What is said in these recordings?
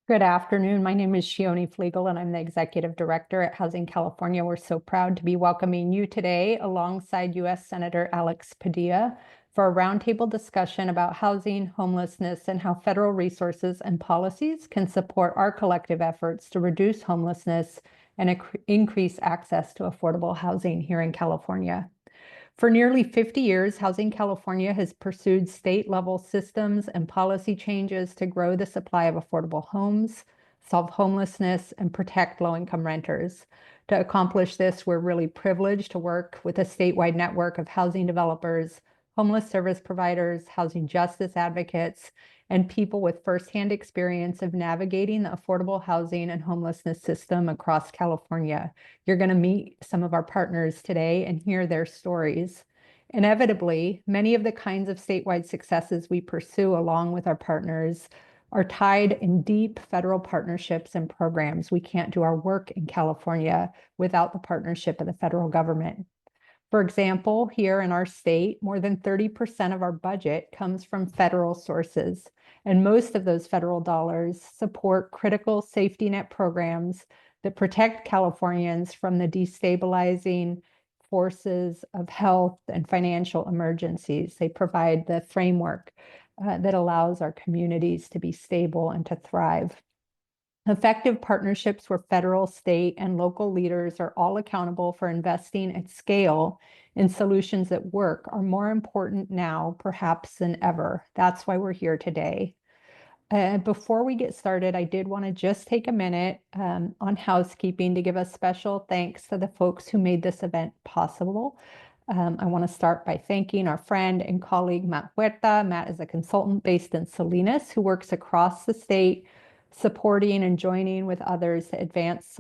Good afternoon. My name is Chione Flegal, and I'm the Executive Director at Housing California. We're so proud to be welcoming you today alongside U.S. Senator Alex Padilla for a roundtable discussion about housing, homelessness, and how federal resources and policies can support our collective efforts to reduce homelessness and increase access to affordable housing here in California. For nearly 50 years, Housing California has pursued state-level systems and policy changes to grow the supply of affordable homes, solve homelessness, and protect low-income renters. To accomplish this, we're really privileged to work with a statewide network of housing developers, homeless service providers, housing justice advocates, and people with firsthand experience of navigating the affordable housing and homelessness system across California. You're going to meet some of our partners today and hear their stories. Inevitably, many of the kinds of statewide successes we pursue along with our partners are tied in deep federal partnerships and programs. We can't do our work in California without the partnership of the federal government. For example, here in our state, more than 30% of our budget comes from federal sources, and most of those federal dollars support critical safety net programs that protect Californians from the destabilizing forces of health and financial emergencies. They provide the framework that allows our communities to be stable and to thrive. Effective partnerships where federal, state, and local leaders are all accountable for investing at scale in solutions that work are more important now, perhaps, than ever. That's why we're here today. Before we get started, I did want to just take a minute on housekeeping to give a special thanks to the folks who made this event possible. I want to start by thanking our friend and colleague, Matt Huerta. Matt is a consultant based in Salinas who works across the state, supporting and joining with others to advance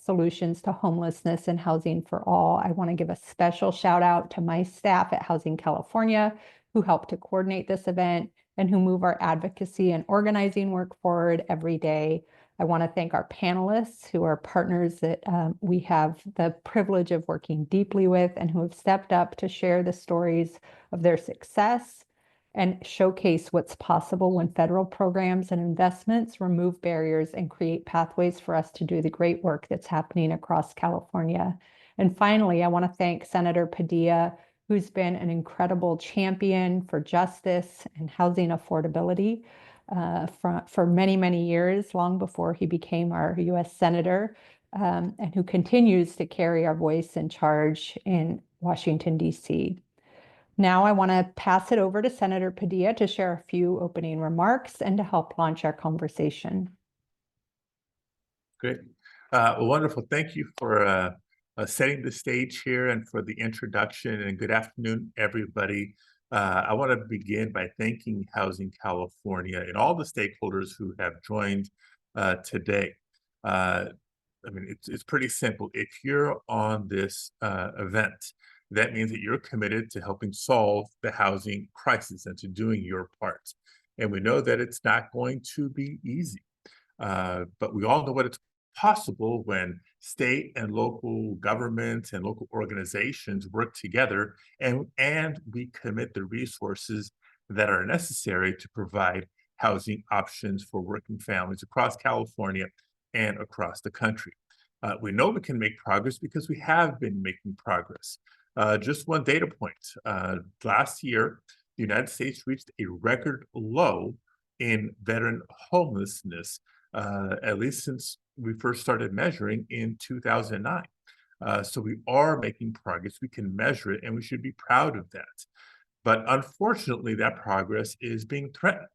solutions to homelessness and housing for all. I want to give a special shout out to my staff at Housing California who helped to coordinate this event and who move our advocacy and organizing work forward every day. I want to thank our panelists who are partners that we have the privilege of working deeply with and who have stepped up to share the stories of their success and showcase what's possible when federal programs and investments remove barriers and create pathways for us to do the great work that's happening across California. And finally, I want to thank Senator Padilla, who's been an incredible champion for justice and housing affordability for many, many years, long before he became our U.S. Senator, and who continues to carry our voice and charge in Washington, D.C. Now I want to pass it over to Senator Padilla to share a few opening remarks and to help launch our conversation. Great. Well, wonderful. Thank you for setting the stage here and for the introduction, and good afternoon, everybody. I want to begin by thanking Housing California and all the stakeholders who have joined today. I mean, it's pretty simple. If you're on this event, that means that you're committed to helping solve the housing crisis and to doing your part. And we know that it's not going to be easy, but we all know what it's possible when state and local governments and local organizations work together and we commit the resources that are necessary to provide housing options for working families across California and across the country. We know we can make progress because we have been making progress. Just one data point. Last year, the United States reached a record low in veteran homelessness, at least since we first started measuring in 2009. So we are making progress. We can measure it, and we should be proud of that. But unfortunately, that progress is being threatened.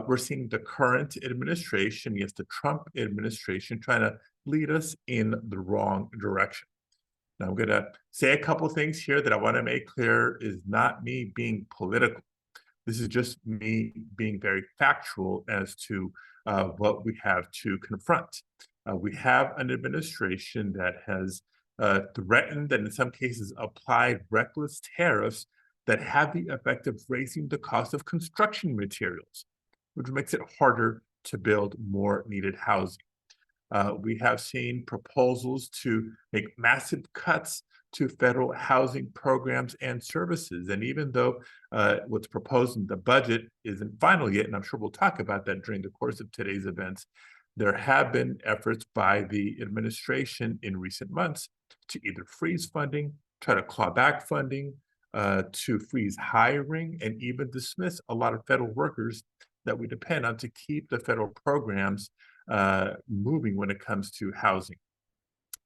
We're seeing the current administration, yes, the Trump administration, trying to lead us in the wrong direction. Now, I'm going to say a couple things here that I want to make clear is not me being political. This is just me being very factual as to what we have to confront. We have an administration that has threatened and in some cases applied reckless tariffs that have the effect of raising the cost of construction materials, which makes it harder to build more needed housing. We have seen proposals to make massive cuts to federal housing programs and services. And even though what's proposed in the budget isn't final yet, and I'm sure we'll talk about that during the course of today's events, there have been efforts by the administration in recent months to either freeze funding, try to claw back funding, to freeze hiring, and even dismiss a lot of federal workers that we depend on to keep the federal programs moving when it comes to housing.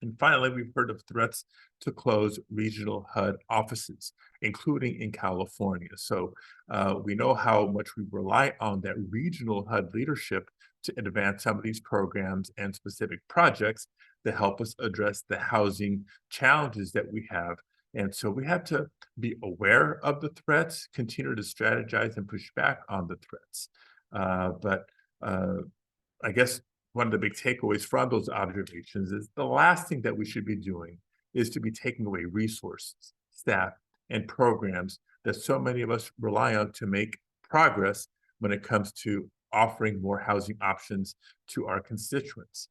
And finally, we've heard of threats to close regional HUD offices, including in California. So we know how much we rely on that regional HUD leadership to advance some of these programs and specific projects that help us address the housing challenges that we have. And so we have to be aware of the threats, continue to strategize and push back on the threats. But I guess one of the big takeaways from those observations is the last thing that we should be doing is to be taking away resources, staff, and programs that so many of us rely on to make progress when it comes to offering more housing options to our constituents.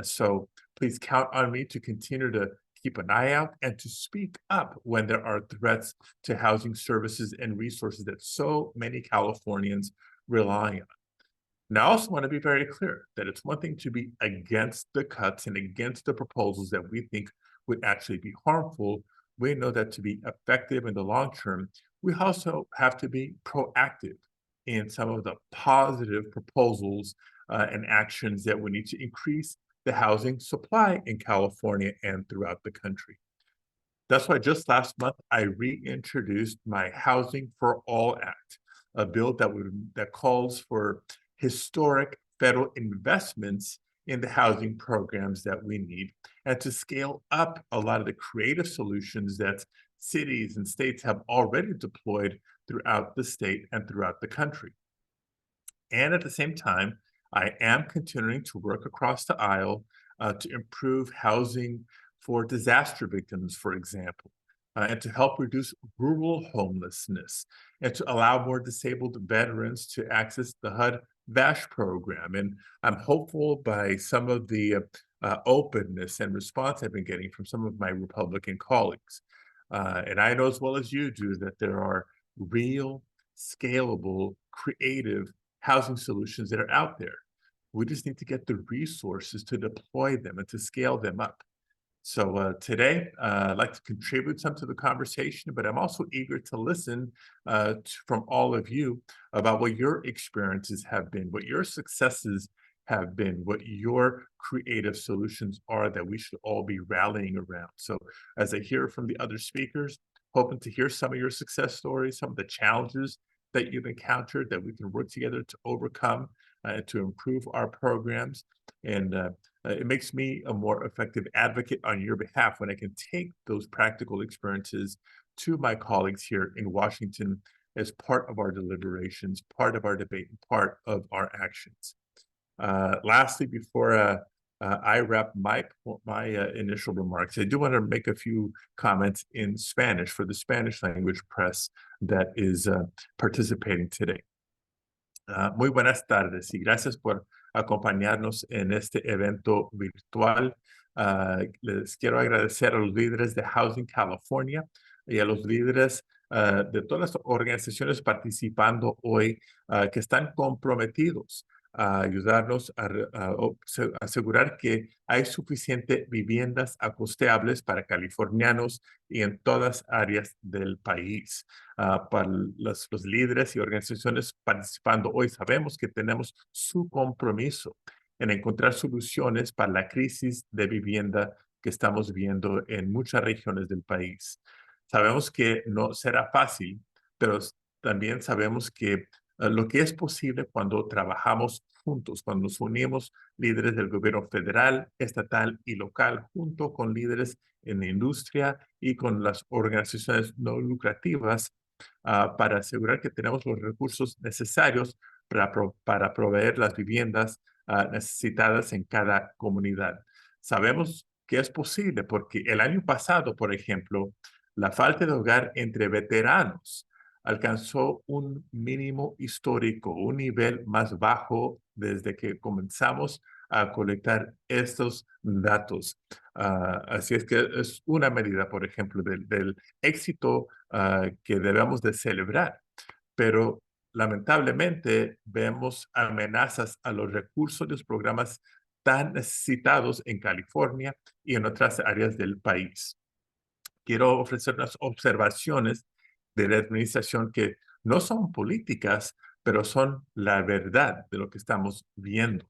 So please count on me to continue to keep an eye out and to speak up when there are threats to housing services and resources that so many Californians rely on. And I also want to be very clear that it's one thing to be against the cuts and against the proposals that we think would actually be harmful. We know that to be effective in the long term, we also have to be proactive in some of the positive proposals and actions that we need to increase the housing supply in California and throughout the country. That's why just last month, I reintroduced my Housing for All Act, a bill that calls for historic federal investments in the housing programs that we need, and to scale up a lot of the creative solutions that cities and states have already deployed throughout the state and throughout the country. And at the same time, I am continuing to work across the aisle to improve housing for disaster victims, for example, and to help reduce rural homelessness, and to allow more disabled veterans to access the HUD VASH program. And I'm hopeful by some of the openness and response I've been getting from some of my Republican colleagues. And I know as well as you do that there are real, scalable, creative housing solutions that are out there. We just need to get the resources to deploy them and to scale them up. So today, I'd like to contribute some to the conversation, but I'm also eager to listen from all of you about what your experiences have been, what your successes have been, what your creative solutions are that we should all be rallying around. So as I hear from the other speakers, hoping to hear some of your success stories, some of the challenges that you've encountered that we can work together to overcome and to improve our programs. And it makes me a more effective advocate on your behalf when I can take those practical experiences to my colleagues here in Washington as part of our deliberations, part of our debate, and part of our actions. Lastly, before I wrap my initial remarks, I do want to make a few comments in Spanish for the Spanish language press that is participating today. Muy buenas tardes y gracias por acompañarnos en este evento virtual. Les quiero agradecer a los líderes de Housing California y a los líderes de todas las organizaciones participando hoy que están comprometidos a ayudarnos a asegurar que hay suficientes viviendas acosteables para californianos y en todas áreas del país. Para los líderes y organizaciones participando hoy, sabemos que tenemos su compromiso en encontrar soluciones para la crisis de vivienda que estamos viendo en muchas regiones del país. Sabemos que no será fácil, pero también sabemos que lo que es posible cuando trabajamos juntos, cuando nos unimos líderes del gobierno federal, estatal y local, junto con líderes en la industria y con las organizaciones no lucrativas, para asegurar que tenemos los recursos necesarios para proveer las viviendas necesitadas en cada comunidad. Sabemos que es posible porque el año pasado, por ejemplo, la falta de hogar entre veteranos alcanzó un mínimo histórico, un nivel más bajo desde que comenzamos a colectar estos datos. Así es que es una medida, por ejemplo, del éxito que debemos de celebrar. Pero lamentablemente vemos amenazas a los recursos de los programas tan necesitados en California y en otras áreas del país. Quiero ofrecer unas observaciones de la administración que no son políticas, pero son la verdad de lo que estamos viendo.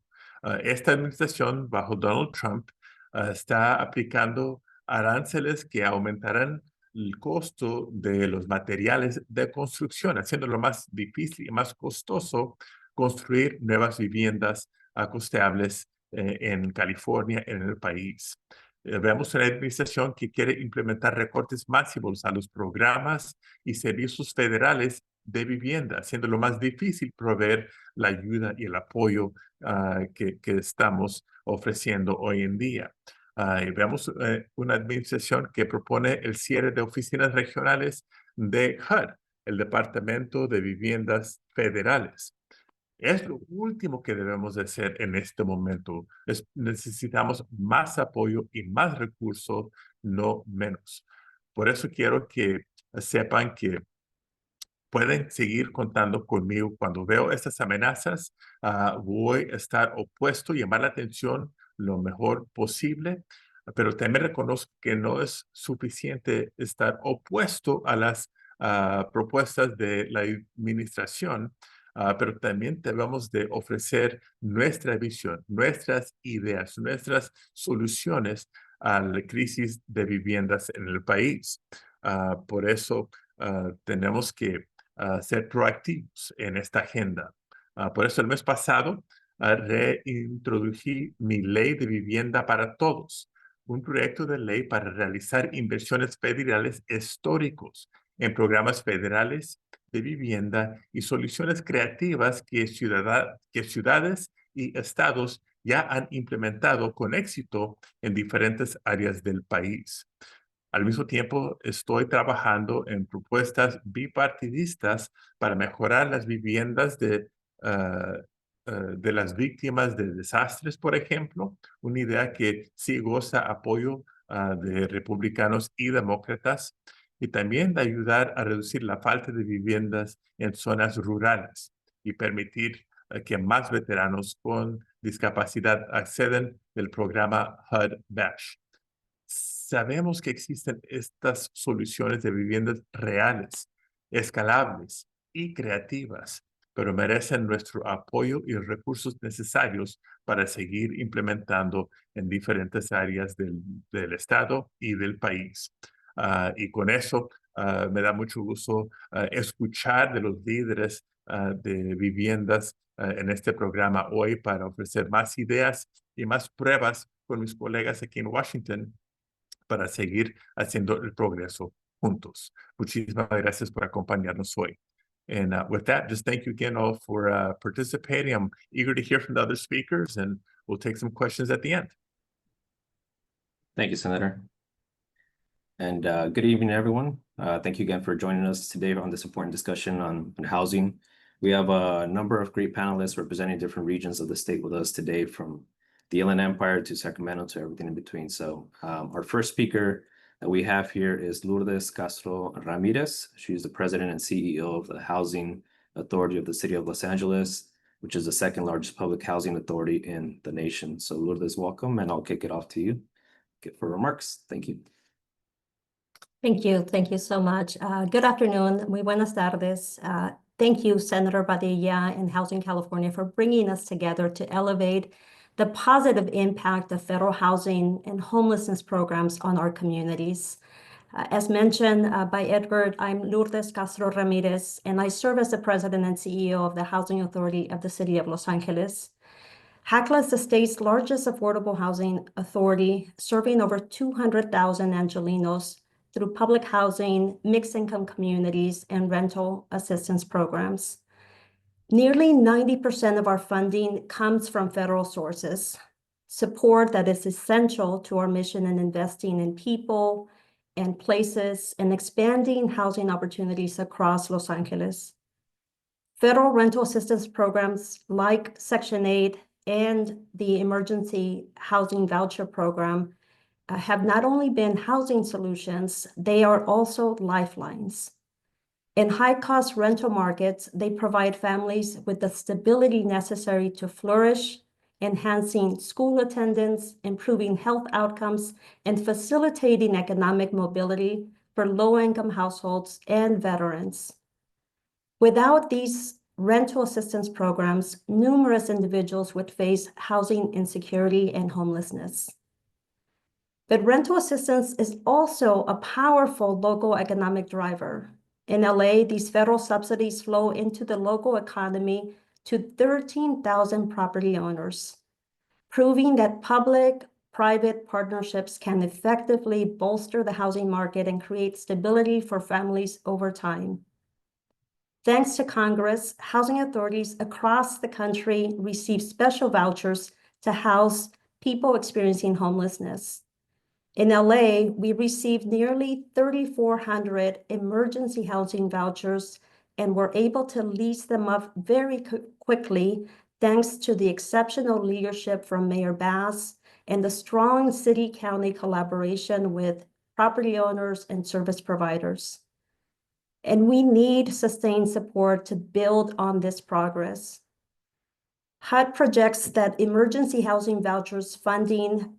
Esta administración, bajo Donald Trump, está aplicando aranceles que aumentarán el costo de los materiales de construcción, haciéndolo más difícil y más costoso construir nuevas viviendas costeables en California, en el país. Vemos una administración que quiere implementar recortes masivos a los programas y servicios federales de vivienda, haciéndolo más difícil proveer la ayuda y el apoyo que estamos ofreciendo hoy en día. Y vemos una administración que propone el cierre de oficinas regionales de HUD, el Departamento de Viviendas Federales. Es lo último que debemos de hacer en este momento. Necesitamos más apoyo y más recursos, no menos. Por eso quiero que sepan que pueden seguir contando conmigo. Cuando veo estas amenazas, voy a estar opuesto, llamar la atención lo mejor posible, pero también reconozco que no es suficiente estar opuesto a las propuestas de la administración, pero también debemos de ofrecer nuestra visión, nuestras ideas, nuestras soluciones a la crisis de viviendas en el país. Por eso tenemos que ser proactivos en esta agenda. Por eso el mes pasado reintrodují mi ley de vivienda para todos, un proyecto de ley para realizar inversiones federales históricos en programas federales de vivienda y soluciones creativas que ciudades y estados ya han implementado con éxito en diferentes áreas del país. Al mismo tiempo, estoy trabajando en propuestas bipartidistas para mejorar las viviendas de las víctimas de desastres, por ejemplo, una idea que sí goza apoyo de republicanos y demócratas, y también de ayudar a reducir la falta de viviendas en zonas rurales y permitir que más veteranos con discapacidad acceden al programa HUD-BASH. Sabemos que existen estas soluciones de viviendas reales, escalables y creativas, pero merecen nuestro apoyo y recursos necesarios para seguir implementando en diferentes áreas del estado y del país. Y con eso me da mucho gusto escuchar de los líderes de viviendas en este programa hoy para ofrecer más ideas y más pruebas con mis colegas aquí en Washington para seguir haciendo el progreso juntos. Muchísimas gracias por acompañarnos hoy. And with that, just thank you again all for participating. I'm eager to hear from the other speakers, and we'll take some questions at the end. Thank you, Senator. And good evening, everyone. Thank you again for joining us today on this important discussion on housing. We have a number of great panelists representing different regions of the state with us today, from the Inland Empire to Sacramento to everything in between. So our first speaker that we have here is Lourdes Castro Ramírez. She's the president and CEO of the Housing Authority of the City of Los Angeles, which is the second largest public housing authority in the nation. So Lourdes, welcome, and I'll kick it off to you for remarks. Thank you. Thank you. Thank you so much. Good afternoon. Muy buenas tardes. Thank you, Senator Padilla and Housing California, for bringing us together to elevate the positive impact of federal housing and homelessness programs on our communities. As mentioned by Edward, I'm Lourdes Castro Ramírez, and I serve as the president and CEO of the Housing Authority of the City of Los Angeles. HACLA is the state's largest affordable housing authority, serving over 200,000 Angelenos through public housing, mixed-income communities, and rental assistance programs. Nearly 90% of our funding comes from federal sources, support that is essential to our mission in investing in people and places and expanding housing opportunities across Los Angeles. Federal rental assistance programs like Section 8 and the Emergency Housing Voucher Program have not only been housing solutions, they are also lifelines. In high-cost rental markets, they provide families with the stability necessary to flourish, enhancing school attendance, improving health outcomes, and facilitating economic mobility for low-income households and veterans. Without these rental assistance programs, numerous individuals would face housing insecurity and homelessness. But rental assistance is also a powerful local economic driver. In LA, these federal subsidies flow into the local economy to 13,000 property owners, proving that public-private partnerships can effectively bolster the housing market and create stability for families over time. Thanks to Congress, housing authorities across the country receive special vouchers to house people experiencing homelessness. In LA, we received nearly 3,400 emergency housing vouchers and were able to lease them up very quickly thanks to the exceptional leadership from Mayor Bass and the strong city-county collaboration with property owners and service providers. And we need sustained support to build on this progress. HUD projects that emergency housing vouchers funding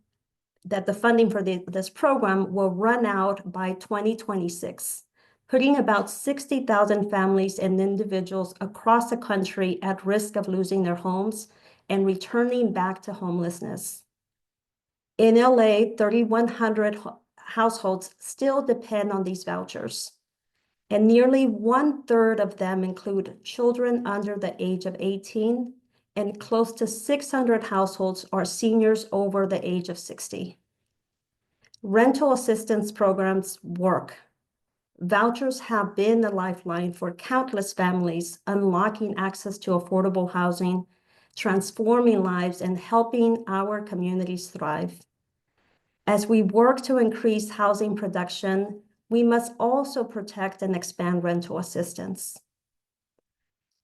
for this program will run out by 2026, putting about 60,000 families and individuals across the country at risk of losing their homes and returning back to homelessness. In LA, 3,100 households still depend on these vouchers, and nearly 1/3 of them include children under the age of 18, and close to 600 households are seniors over the age of 60. Rental assistance programs work. Vouchers have been a lifeline for countless families, unlocking access to affordable housing, transforming lives, and helping our communities thrive. As we work to increase housing production, we must also protect and expand rental assistance.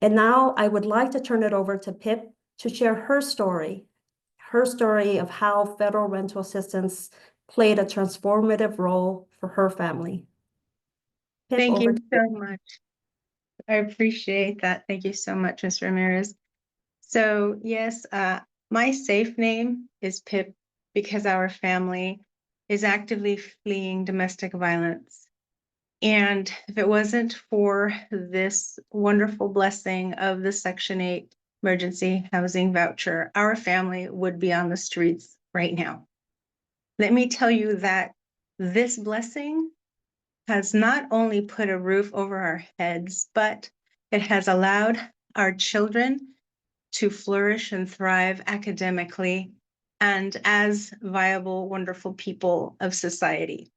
And now I would like to turn it over to Pip to share her story of how federal rental assistance played a transformative role for her family. Pip, Thank you over to so much. I appreciate that. Thank you so much, Ms. Ramírez. So yes, my safe name is Pip because our family is actively fleeing domestic violence. And if it wasn't for this wonderful blessing of the Section 8 emergency housing voucher, our family would be on the streets right now. Let me tell you that this blessing has not only put a roof over our heads, but it has allowed our children to flourish and thrive academically and as viable, wonderful people of society.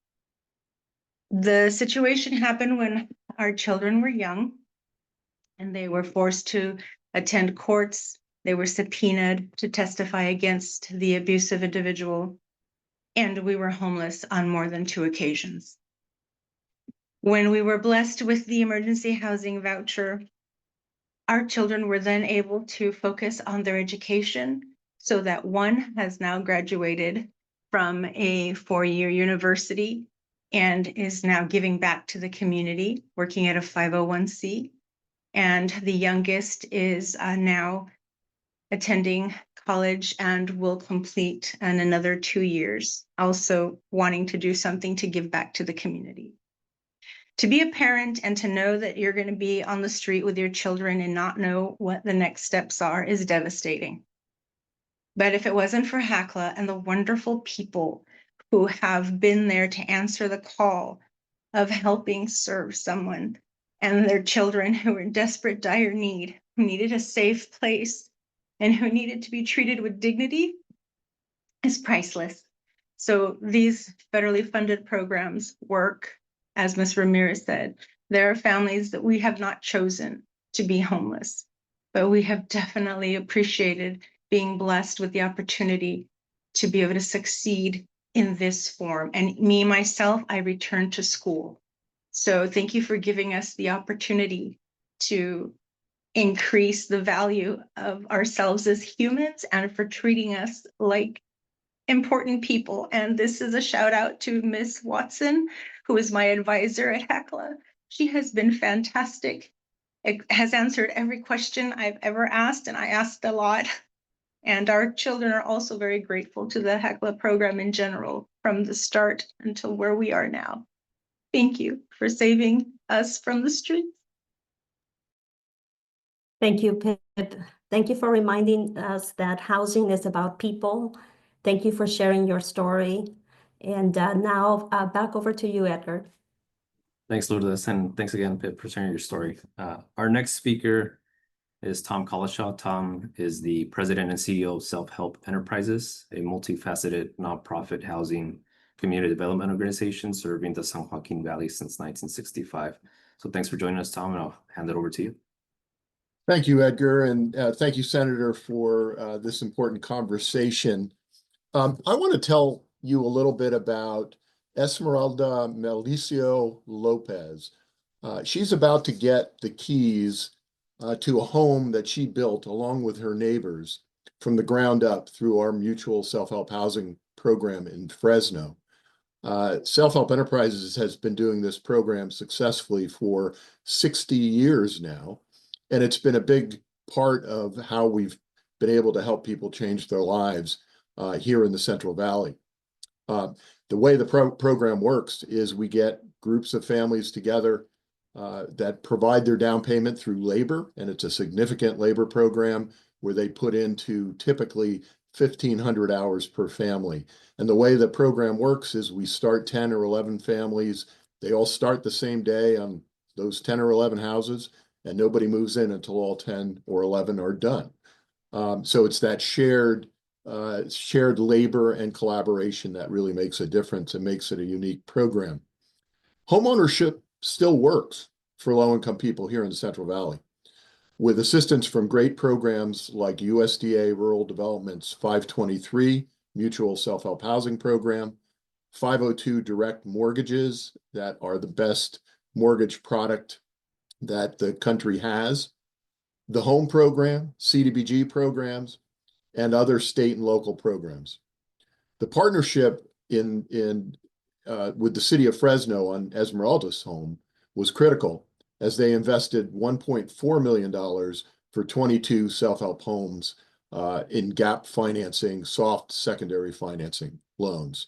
The situation happened when our children were young and they were forced to attend courts. They were subpoenaed to testify against the abusive individual, and we were homeless on more than 2 occasions. When we were blessed with the emergency housing voucher, our children were then able to focus on their education so that one has now graduated from a 4-year university and is now giving back to the community, working at a 501c. And the youngest is now attending college and will complete in another 2 years, also wanting to do something to give back to the community. To be a parent and to know that you're going to be on the street with your children and not know what the next steps are is devastating. But if it wasn't for HACLA and the wonderful people who have been there to answer the call of helping serve someone and their children who were in desperate, dire need, who needed a safe place and who needed to be treated with dignity, is priceless. So these federally funded programs work. As Ms. Ramírez said, there are families that we have not chosen to be homeless, but we have definitely appreciated being blessed with the opportunity to be able to succeed in this form. And me, myself, I returned to school. So thank you for giving us the opportunity to increase the value of ourselves as humans and for treating us like important people. And this is a shout out to Ms. Watson, who is my advisor at HACLA. She has been fantastic. It has answered every question I've ever asked, and I asked a lot. And our children are also very grateful to the HACLA program in general, from the start until where we are now. Thank you for saving us from the streets. Thank you, Pip. Thank you for reminding us that housing is about people. Thank you for sharing your story. And now back over to you, Edgar. Thanks, Lourdes, and thanks again, Pip, for sharing your story. Our next speaker is Tom Collishaw. Tom is the president and CEO of Self-Help Enterprises, a multifaceted nonprofit housing community development organization serving the San Joaquin Valley since 1965. So thanks for joining us, Tom, and I'll hand it over to you. Thank you, Edgar, and thank you, Senator, for this important conversation. I want to tell you a little bit about Esmeralda Melicio Lopez. She's about to get the keys to a home that she built along with her neighbors from the ground up through our mutual self-help housing program in Fresno. Self-Help Enterprises has been doing this program successfully for 60 years now, and it's been a big part of how we've been able to help people change their lives here in the Central Valley. The way the program works is we get groups of families together that provide their down payment through labor, and it's a significant labor program where they put into typically 1,500 hours per family. And the way the program works is we start 10 or 11 families. They all start the same day on those 10 or 11 houses, and nobody moves in until all 10 or 11 are done. So it's that shared labor and collaboration that really makes a difference and makes it a unique program. Homeownership still works for low-income people here in the Central Valley, with assistance from great programs like USDA Rural Development's 523 Mutual Self-Help Housing Program, 502 Direct Mortgages that are the best mortgage product that the country has, the Home Program, CDBG programs, and other state and local programs. The partnership with the city of Fresno on Esmeralda's home was critical, as they invested $1.4 million for 22 self-help homes in gap financing, soft secondary financing loans.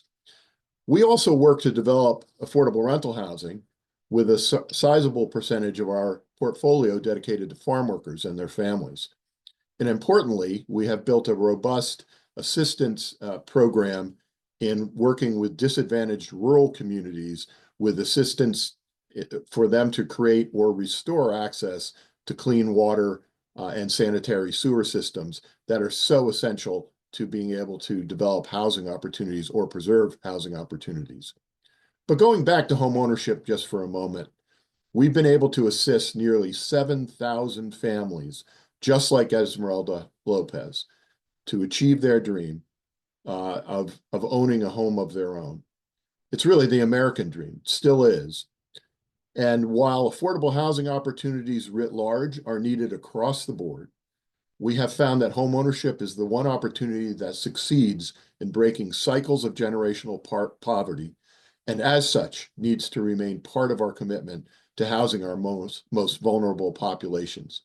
We also work to develop affordable rental housing with a sizable percentage of our portfolio dedicated to farm workers and their families. And importantly, we have built a robust assistance program in working with disadvantaged rural communities with assistance for them to create or restore access to clean water and sanitary sewer systems that are so essential to being able to develop housing opportunities or preserve housing opportunities. But going back to home ownership just for a moment, we've been able to assist nearly 7,000 families, just like Esmeralda Lopez, to achieve their dream of owning a home of their own. It's really the American dream, still is. And while affordable housing opportunities writ large are needed across the board, we have found that homeownership is the one opportunity that succeeds in breaking cycles of generational poverty, and as such needs to remain part of our commitment to housing our most vulnerable populations.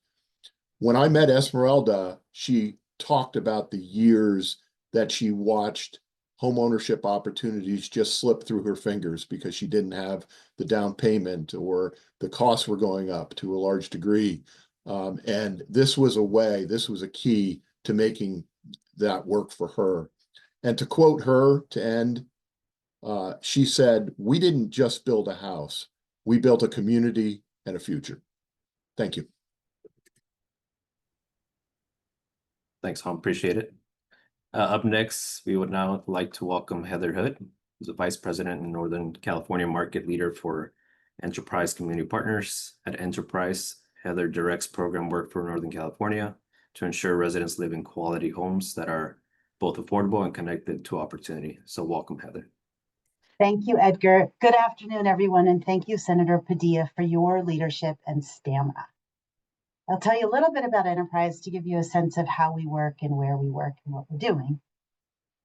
When I met Esmeralda, she talked about the years that she watched homeownership opportunities just slip through her fingers because she didn't have the down payment or the costs were going up to a large degree. And this was a key to making that work for her. And to quote her to end, she said, "We didn't just build a house, we built a community and a future." Thank you. Thanks, Tom. Appreciate it. Up next, we would now like to welcome Heather Hood, who's a Vice President and Northern California Market Leader for Enterprise Community Partners. At Enterprise, Heather directs program work for Northern California to ensure residents live in quality homes that are both affordable and connected to opportunity. So welcome, Heather. Thank you, Edgar. Good afternoon, everyone, and thank you, Senator Padilla, for your leadership and stamina. I'll tell you a little bit about Enterprise to give you a sense of how we work and where we work and what we're doing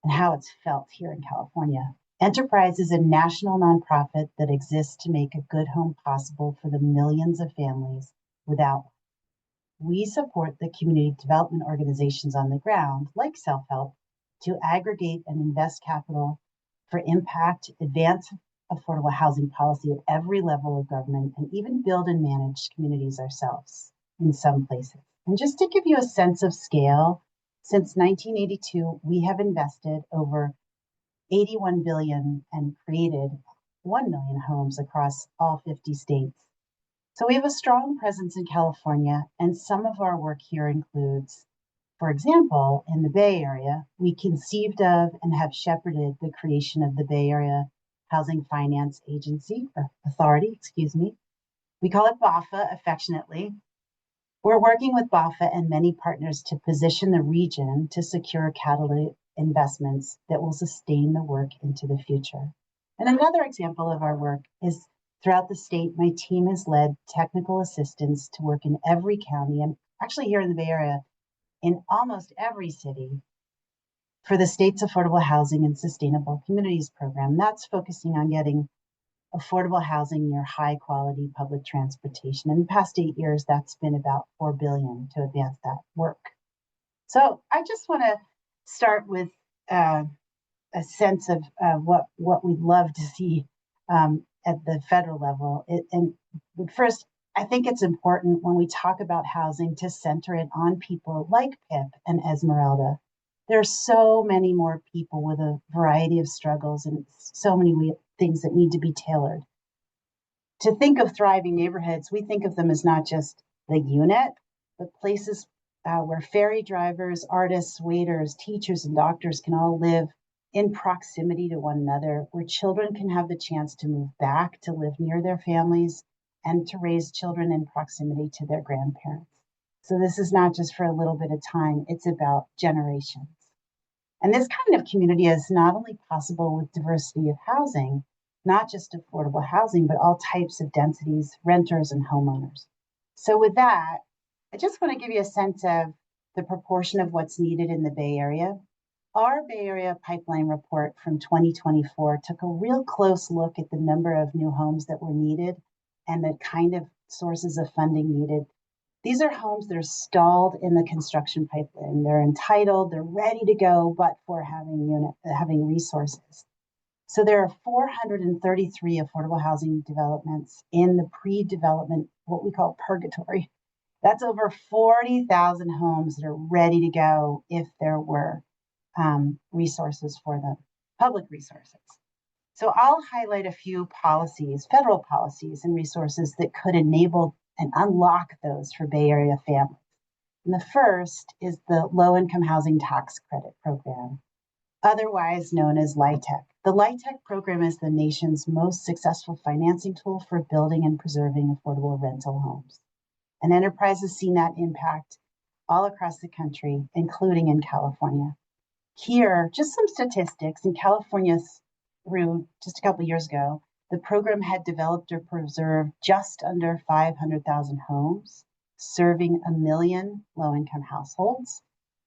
and how it's felt here in California. Enterprise is a national nonprofit that exists to make a good home possible for the millions of families without. We support the community development organizations on the ground, like Self-Help, to aggregate and invest capital for impact, advance affordable housing policy at every level of government, and even build and manage communities ourselves in some places. And just to give you a sense of scale, since 1982, we have invested over 81 billion and created 1 million homes across all 50 states. So we have a strong presence in California, and some of our work here includes, for example, in the Bay Area, we conceived of and have shepherded the creation of the Bay Area Housing Finance Agency, or Authority, excuse me. We call it BAFA affectionately. We're working with BAFA and many partners to position the region to secure catalytic investments that will sustain the work into the future. And another example of our work is throughout the state, my team has led technical assistance to work in every county, and actually here in the Bay Area, in almost every city, for the state's Affordable Housing and Sustainable Communities program. That's focusing on getting affordable housing near high quality public transportation. In the past 8 years, that's been about $4 billion to advance that work. So I just want to start with a sense of what we'd love to see at the federal level. But first, I think it's important when we talk about housing to center it on people like Pip and Esmeralda. There are so many more people with a variety of struggles and so many things that need to be tailored. To think of thriving neighborhoods, we think of them as not just the unit, but places where ferry drivers, artists, waiters, teachers, and doctors can all live in proximity to one another, where children can have the chance to move back to live near their families and to raise children in proximity to their grandparents. So this is not just for a little bit of time, it's about generations. And this kind of community is not only possible with diversity of housing, not just affordable housing, but all types of densities, renters and homeowners. So with that, I just want to give you a sense of the proportion of what's needed in the Bay Area. Our Bay Area Pipeline report from 2024 took a real close look at the number of new homes that were needed and the kind of sources of funding needed. These are homes that are stalled in the construction pipeline. They're entitled, they're ready to go, but for having resources. So there are 433 affordable housing developments in the pre-development, what we call purgatory. That's over 40,000 homes that are ready to go if there were resources for them, public resources. So I'll highlight a few policies, federal policies and resources that could enable and unlock those for Bay Area families. And the first is the Low-Income Housing Tax Credit Program, otherwise known as LIHTC. The LIHTC program is the nation's most successful financing tool for building and preserving affordable rental homes. And Enterprise has seen that impact all across the country, including in California. Here, just some statistics. In California, through just a couple of years ago, the program had developed or preserved just under 500,000 homes, serving 1 million low-income households,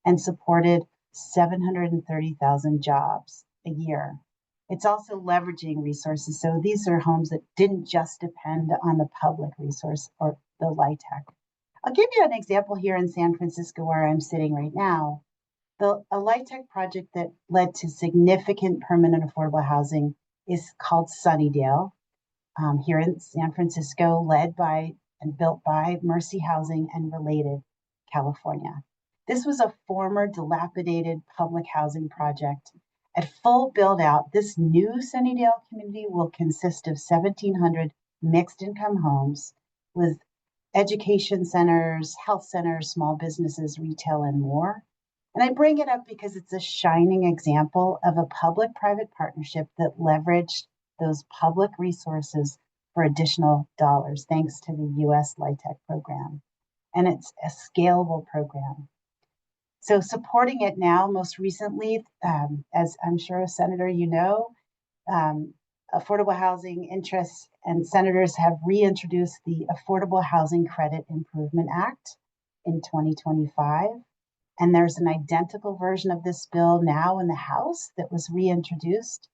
and supported 730,000 jobs a year. It's also leveraging resources. So these are homes that didn't just depend on the public resource or the LIHTC. I'll give you an example here in San Francisco, where I'm sitting right now. A LIHTC project that led to significant permanent affordable housing is called Sunnydale, here in San Francisco, led by and built by Mercy Housing and Related California. This was a former dilapidated public housing project. At full build out, this new Sunnydale community will consist of 1,700 mixed income homes with education centers, health centers, small businesses, retail, and more. And I bring it up because it's a shining example of a public-private partnership that leveraged those public resources for additional dollars, thanks to the US LIHTC program. And it's a scalable program. So supporting it now, most recently, as I'm sure, Senator, you know, affordable housing interests and senators have reintroduced the Affordable Housing Credit Improvement Act in 2025. And there's an identical version of this bill now in the House that was reintroduced.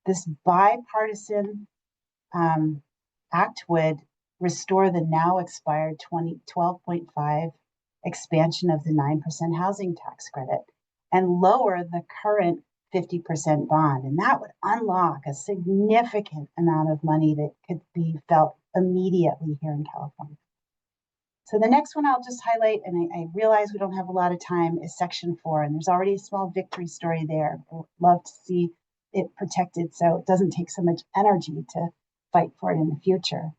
This bipartisan act would restore the now expired 12.5 expansion of the 9% housing tax credit and lower the current 50% bond. And that would unlock a significant amount of money that could be felt immediately here in California. So the next one I'll just highlight, and I realize we don't have a lot of time, is Section 4. And there's already a small victory story there. I'd love to see it protected so it doesn't take so much energy to fight for it in the future.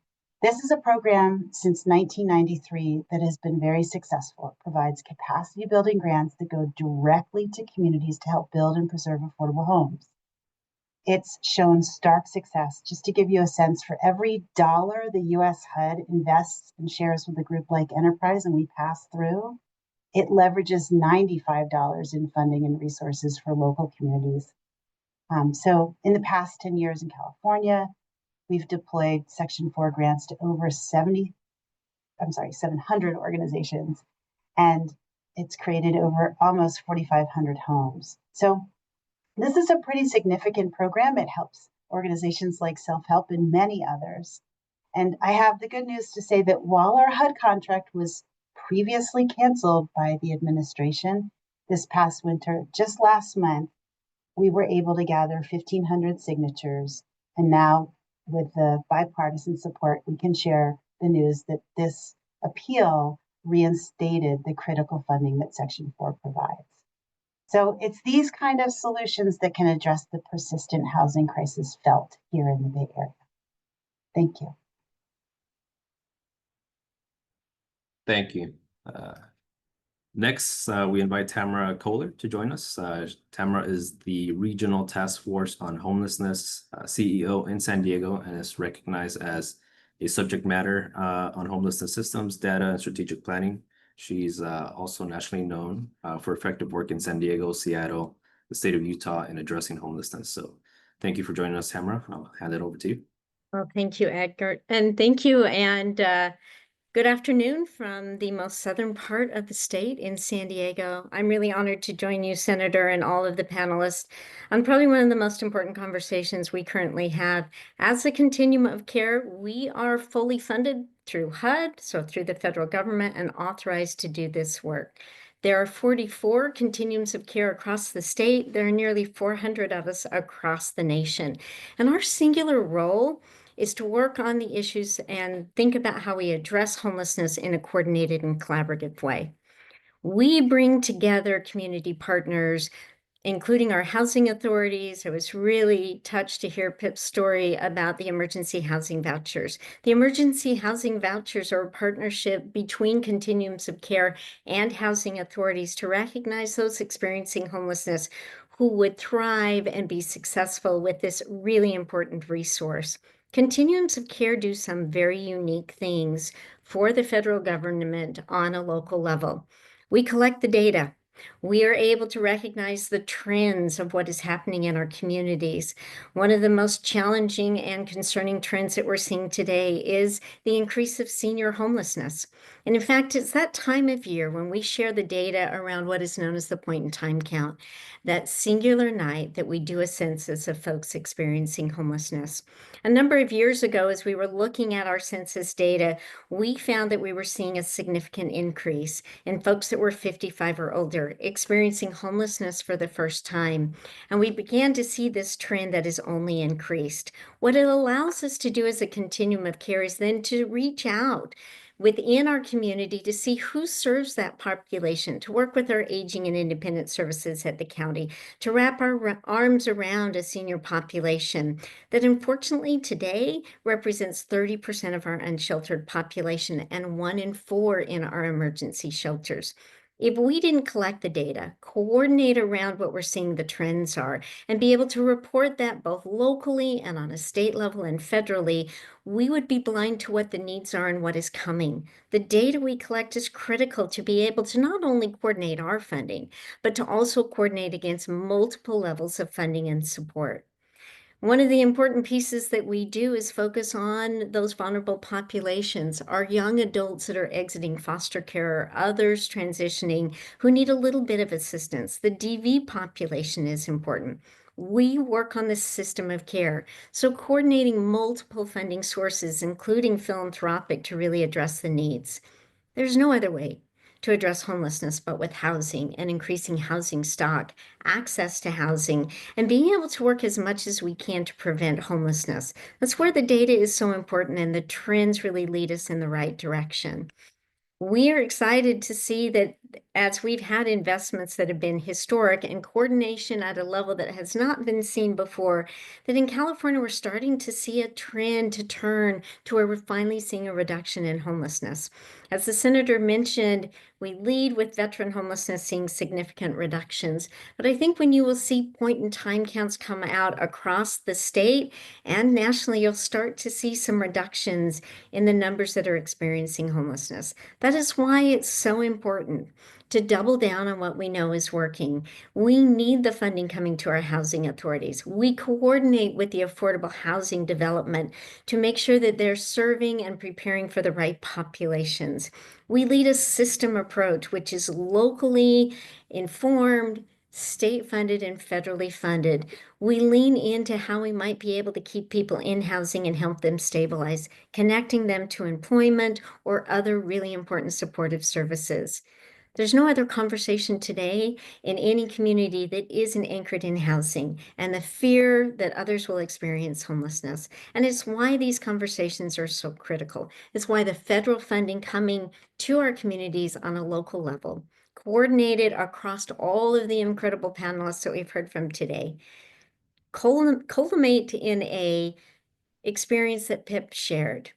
This is a program since 1993 that has been very successful. It provides capacity building grants that go directly to communities to help build and preserve affordable homes. It's shown stark success. Just to give you a sense, for every dollar the US HUD invests and shares with a group like Enterprise and we pass through, it leverages $95 in funding and resources for local communities. So in the past 10 years in California, we've deployed Section 4 grants to over 700 organizations, and it's created over almost 4,500 homes. So this is a pretty significant program. It helps organizations like Self-Help and many others. And I have the good news to say that while our HUD contract was previously canceled by the administration this past winter, just last month, we were able to gather 1,500 signatures. And now with the bipartisan support, we can share the news that this appeal reinstated the critical funding that Section 4 provides. So it's these kind of solutions that can address the persistent housing crisis felt here in the Bay Area. Thank you. Thank you. Next, we invite Tamera Kohler to join us. Tamera is the Regional Task Force on Homelessness CEO in San Diego and is recognized as a subject matter on homelessness systems, data, and strategic planning. She's also nationally known for effective work in San Diego, Seattle, the state of Utah in addressing homelessness. So thank you for joining us, Tamera. I'll hand it over to you. Well, thank you, Edgar. And thank you. And good afternoon from the most southern part of the state in San Diego. I'm really honored to join you, Senator, and all of the panelists on probably one of the most important conversations we currently have. As a continuum of care, we are fully funded through HUD, so through the federal government, and authorized to do this work. There are 44 continuums of care across the state. There are nearly 400 of us across the nation. And our singular role is to work on the issues and think about how we address homelessness in a coordinated and collaborative way. We bring together community partners, including our housing authorities. I was really touched to hear Pip's story about the emergency housing vouchers. The emergency housing vouchers are a partnership between continuums of care and housing authorities to recognize those experiencing homelessness who would thrive and be successful with this really important resource. Continuums of care do some very unique things for the federal government on a local level. We collect the data. We are able to recognize the trends of what is happening in our communities. One of the most challenging and concerning trends that we're seeing today is the increase of senior homelessness. And in fact, it's that time of year when we share the data around what is known as the point-in-time count, that singular night that we do a census of folks experiencing homelessness. A number of years ago, as we were looking at our census data, we found that we were seeing a significant increase in folks that were 55 or older experiencing homelessness for the first time. And we began to see this trend that has only increased. What it allows us to do as a continuum of care is then to reach out within our community to see who serves that population, to work with our aging and independent services at the county, to wrap our arms around a senior population that unfortunately today represents 30% of our unsheltered population and 1 in 4 in our emergency shelters. If we didn't collect the data, coordinate around what we're seeing the trends are, and be able to report that both locally and on a state level and federally, we would be blind to what the needs are and what is coming. The data we collect is critical to be able to not only coordinate our funding, but to also coordinate against multiple levels of funding and support. One of the important pieces that we do is focus on those vulnerable populations, our young adults that are exiting foster care, others transitioning who need a little bit of assistance. The DV population is important. We work on this system of care. So coordinating multiple funding sources, including philanthropic, to really address the needs. There's no other way to address homelessness but with housing and increasing housing stock, access to housing, and being able to work as much as we can to prevent homelessness. That's where the data is so important and the trends really lead us in the right direction. We are excited to see that as we've had investments that have been historic and coordination at a level that has not been seen before, that in California, we're starting to see a trend to turn to where we're finally seeing a reduction in homelessness. As the senator mentioned, we lead with veteran homelessness seeing significant reductions. But I think when you will see point in time counts come out across the state and nationally, you'll start to see some reductions in the numbers that are experiencing homelessness. That is why it's so important to double down on what we know is working. We need the funding coming to our housing authorities. We coordinate with the affordable housing development to make sure that they're serving and preparing for the right populations. We lead a system approach, which is locally informed, state funded, and federally funded. We lean into how we might be able to keep people in housing and help them stabilize, connecting them to employment or other really important supportive services. There's no other conversation today in any community that isn't anchored in housing and the fear that others will experience homelessness. And it's why these conversations are so critical. It's why the federal funding coming to our communities on a local level, coordinated across all of the incredible panelists that we've heard from today, culminate in a experience that Pip shared.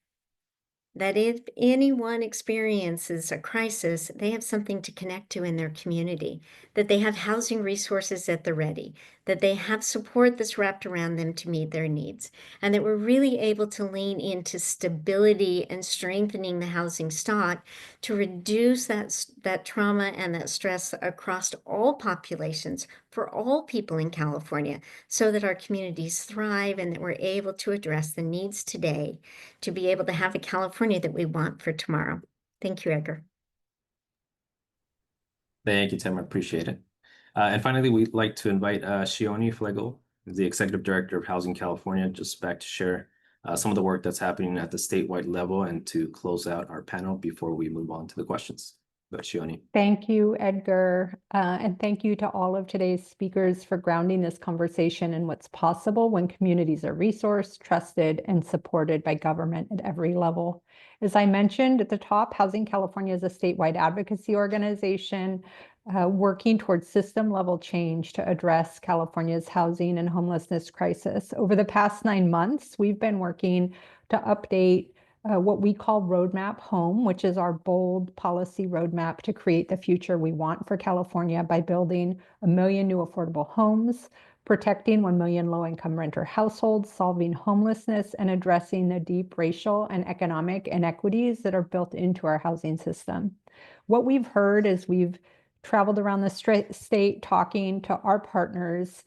That if anyone experiences a crisis, they have something to connect to in their community, that they have housing resources at the ready, that they have support that's wrapped around them to meet their needs, and that we're really able to lean into stability and strengthening the housing stock to reduce that trauma and that stress across all populations for all people in California, so that our communities thrive and that we're able to address the needs today to be able to have a California that we want for tomorrow. Thank you, Edgar. Thank you, Tim. I appreciate it. And finally, we'd like to invite Chione Flegal, the Executive Director of Housing California, just back to share some of the work that's happening at the statewide level and to close out our panel before we move on to the questions. But Chione. Thank you, Edgar. And thank you to all of today's speakers for grounding this conversation in what's possible when communities are resourced, trusted, and supported by government at every level. As I mentioned at the top, Housing California is a statewide advocacy organization working towards system-level change to address California's housing and homelessness crisis. Over the past 9 months, we've been working to update what we call Roadmap Home, which is our bold policy roadmap to create the future we want for California by building 1 million new affordable homes, protecting 1 million low-income renter households, solving homelessness, and addressing the deep racial and economic inequities that are built into our housing system. What we've heard as we've traveled around the state talking to our partners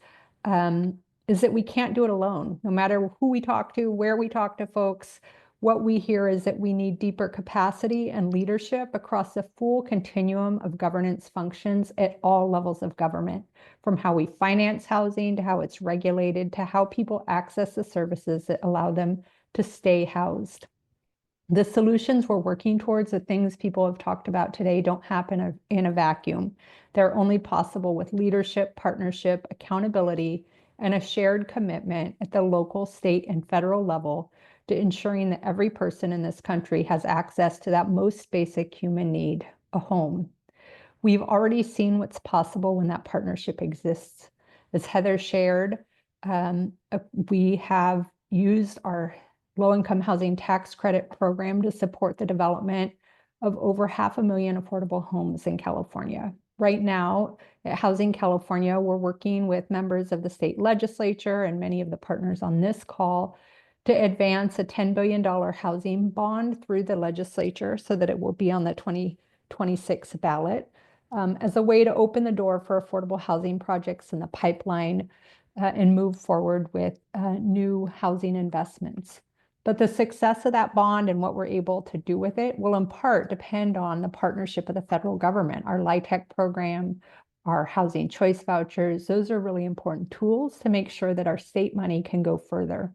is that we can't do it alone. No matter who we talk to, where we talk to folks, what we hear is that we need deeper capacity and leadership across the full continuum of governance functions at all levels of government, from how we finance housing to how it's regulated to how people access the services that allow them to stay housed. The solutions we're working towards, the things people have talked about today, don't happen in a vacuum. They're only possible with leadership, partnership, accountability, and a shared commitment at the local, state, and federal level to ensuring that every person in this country has access to that most basic human need, a home. We've already seen what's possible when that partnership exists. As Heather shared, we have used our low-income housing tax credit program to support the development of over 500,000 affordable homes in California. Right now, at Housing California, we're working with members of the state legislature and many of the partners on this call to advance a $10 billion housing bond through the legislature so that it will be on the 2026 ballot as a way to open the door for affordable housing projects in the pipeline and move forward with new housing investments. But the success of that bond and what we're able to do with it will in part depend on the partnership of the federal government, our LIHTC program, our housing choice vouchers. Those are really important tools to make sure that our state money can go further.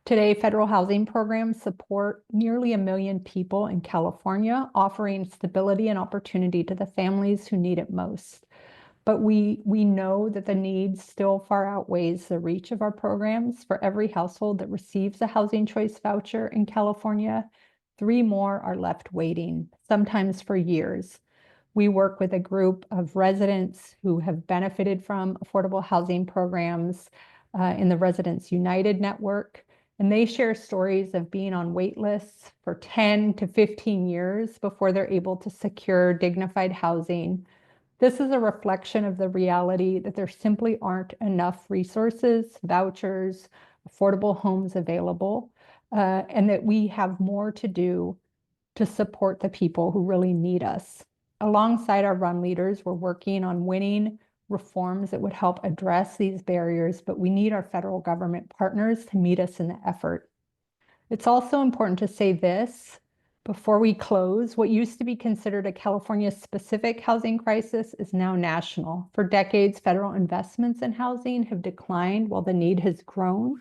Today, federal housing programs support nearly 1 million people in California, offering stability and opportunity to the families who need it most. But we know that the need still far outweighs the reach of our programs. For every household that receives a housing choice voucher in California, 3 more are left waiting, sometimes for years. We work with a group of residents who have benefited from affordable housing programs in the Residents United Network. And they share stories of being on wait lists for 10 to 15 years before they're able to secure dignified housing. This is a reflection of the reality that there simply aren't enough resources, vouchers, affordable homes available, and that we have more to do to support the people who really need us. Alongside our run leaders, we're working on winning reforms that would help address these barriers, but we need our federal government partners to meet us in the effort. It's also important to say this before we close. What used to be considered a California-specific housing crisis is now national. For decades, federal investments in housing have declined while the need has grown.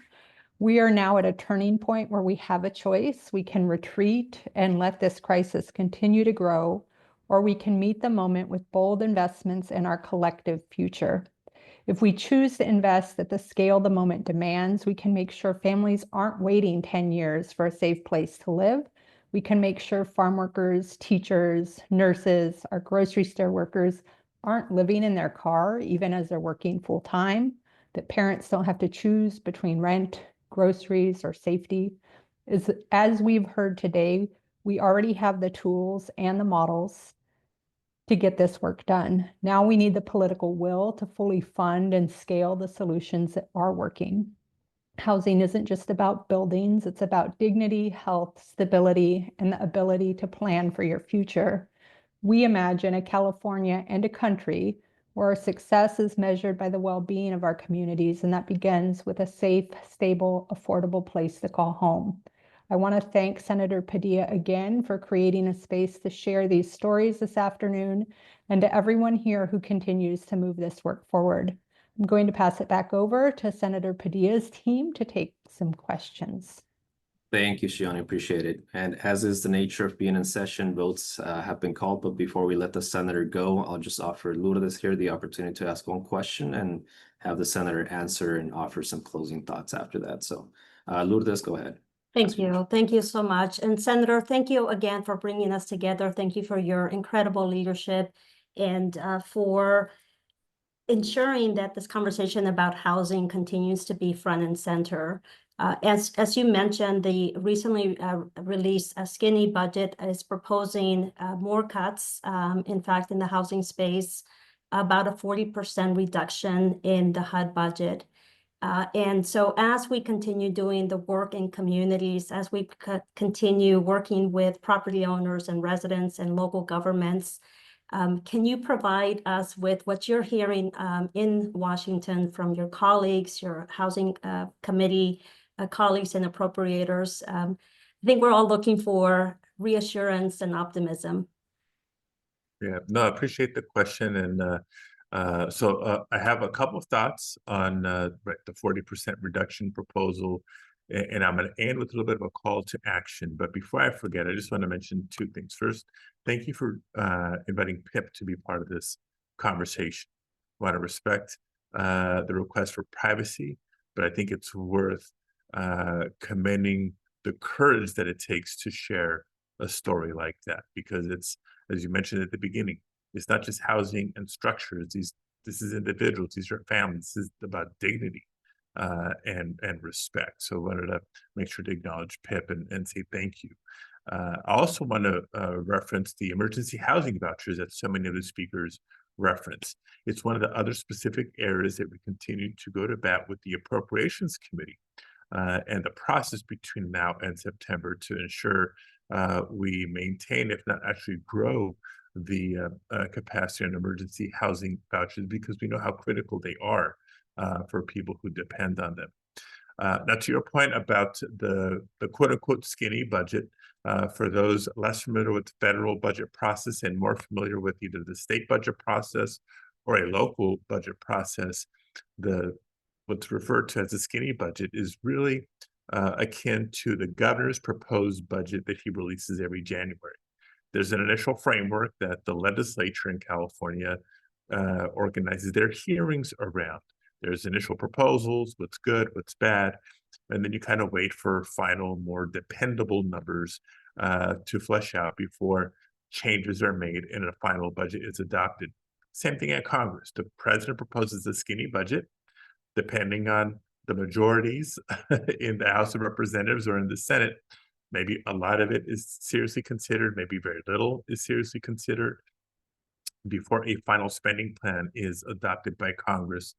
We are now at a turning point where we have a choice. We can retreat and let this crisis continue to grow, or we can meet the moment with bold investments in our collective future. If we choose to invest at the scale the moment demands, we can make sure families aren't waiting 10 years for a safe place to live. We can make sure farm workers, teachers, nurses, our grocery store workers aren't living in their car even as they're working full time, that parents don't have to choose between rent, groceries, or safety. As we've heard today, we already have the tools and the models to get this work done. Now we need the political will to fully fund and scale the solutions that are working. Housing isn't just about buildings, it's about dignity, health, stability, and the ability to plan for your future. We imagine a California and a country where our success is measured by the well-being of our communities, and that begins with a safe, stable, affordable place to call home. I want to thank Senator Padilla again for creating a space to share these stories this afternoon, and to everyone here who continues to move this work forward. I'm going to pass it back over to Senator Padilla's team to take some questions. Thank you, Chione. Appreciate it. And as is the nature of being in session, votes have been called. But before we let the senator go, I'll just offer Lourdes here the opportunity to ask one question and have the senator answer and offer some closing thoughts after that. So Lourdes, go ahead. Thank you. Thank you so much. And Senator, thank you again for bringing us together. Thank you for your incredible leadership and for ensuring that this conversation about housing continues to be front and center. As you mentioned, the recently released skinny budget is proposing more cuts, in fact, in the housing space, about a 40% reduction in the HUD budget. And so as we continue doing the work in communities, as we continue working with property owners and residents and local governments, can you provide us with what you're hearing in Washington from your colleagues, your housing committee colleagues and appropriators? I think we're all looking for reassurance and optimism. Yeah, no, I appreciate the question. And so I have a couple of thoughts on the 40% reduction proposal. And I'm going to end with a little bit of a call to action. But before I forget, I just want to mention 2 things. First, thank you for inviting Pip to be part of this conversation. I want to respect the request for privacy, but I think it's worth commending the courage that it takes to share a story like that, because it's, as you mentioned at the beginning, it's not just housing and structures. This is individuals, these are families, this is about dignity. And respect. So I wanted to make sure to acknowledge Pip and say thank you. I also want to reference the emergency housing vouchers that so many of the speakers reference. It's one of the other specific areas that we continue to go to bat with the Appropriations Committee and the process between now and September to ensure we maintain, if not actually grow, the capacity on emergency housing vouchers, because we know how critical they are for people who depend on them. Now, to your point about the quote-unquote skinny budget, For those less familiar with the federal budget process and more familiar with either the state budget process or a local budget process, what's referred to as a skinny budget is really akin to the governor's proposed budget that he releases every January. There's an initial framework that the legislature in California organizes their hearings around. There's initial proposals, what's good, what's bad, and then you kind of wait for final, more dependable numbers to flesh out before changes are made and a final budget is adopted. Same thing at Congress. The president proposes a skinny budget. Depending on the majorities in the House of Representatives or in the Senate, maybe a lot of it is seriously considered, maybe very little is seriously considered before a final spending plan is adopted by Congress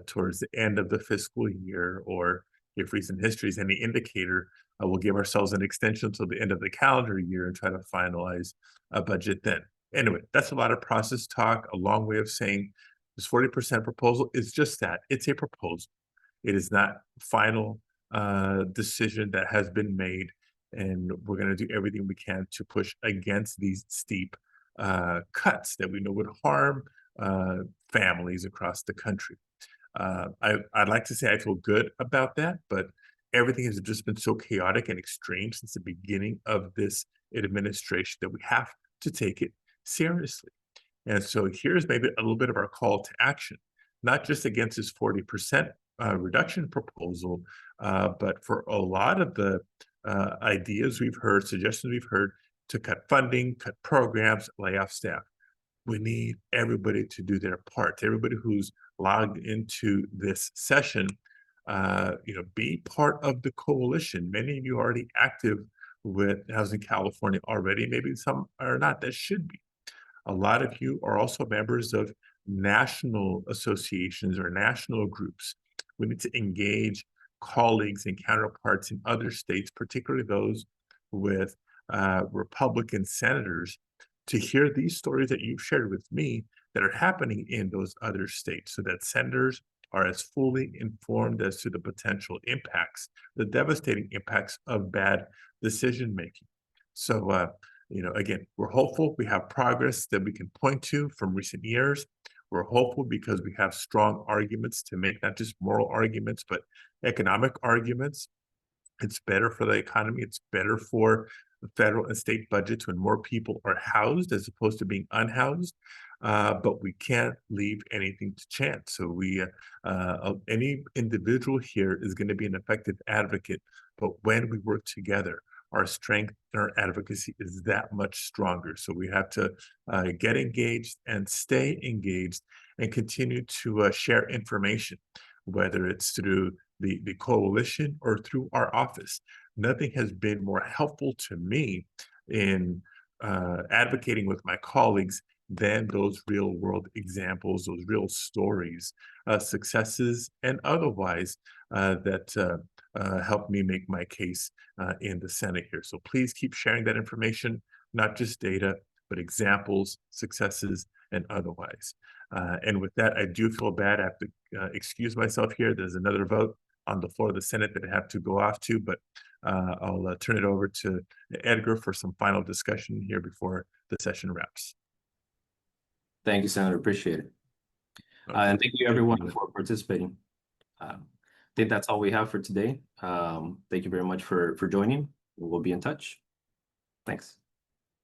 towards the end of the fiscal year, or if recent history is any indicator, we'll give ourselves an extension till the end of the calendar year and try to finalize a budget then. Anyway, that's a lot of process talk, a long way of saying this 40% proposal is just that. It's a proposal. It is not final decision that has been made, and we're going to do everything we can to push against these steep cuts that we know would harm families across the country. I'd like to say I feel good about that, but everything has just been so chaotic and extreme since the beginning of this administration that we have to take it seriously. And so here's maybe a little bit of our call to action, not just against this 40% reduction proposal, but for a lot of the ideas we've heard, suggestions we've heard to cut funding, cut programs, lay off staff. We need everybody to do their part. Everybody who's logged into this session, be part of the coalition. Many of you are already active with Housing California already. Maybe some are not. That should be. A lot of you are also members of national associations or national groups. We need to engage colleagues and counterparts in other states, particularly those with Republican senators, to hear these stories that you've shared with me that are happening in those other states, so that senators are as fully informed as to the potential impacts, the devastating impacts of bad decision making. So, again, we're hopeful. We have progress that we can point to from recent years. We're hopeful because we have strong arguments to make, not just moral arguments, but economic arguments. It's better for the economy. It's better for the federal and state budgets when more people are housed as opposed to being unhoused. But we can't leave anything to chance. So any individual here is going to be an effective advocate. But when we work together, our strength and our advocacy is that much stronger. So we have to get engaged and stay engaged and continue to share information, whether it's through the coalition or through our office. Nothing has been more helpful to me in advocating with my colleagues than those real world examples, those real stories, successes and otherwise that help me make my case in the Senate here. So please keep sharing that information, not just data, but examples, successes, and otherwise. And with that, I do feel bad. I have to excuse myself here. There's another vote on the floor of the Senate that I have to go off to, but I'll turn it over to Edgar for some final discussion here before the session wraps. Thank you, Senator. Appreciate it. And thank you, everyone, for participating. I think that's all we have for today. Thank you very much for joining. We'll be in touch. Thanks.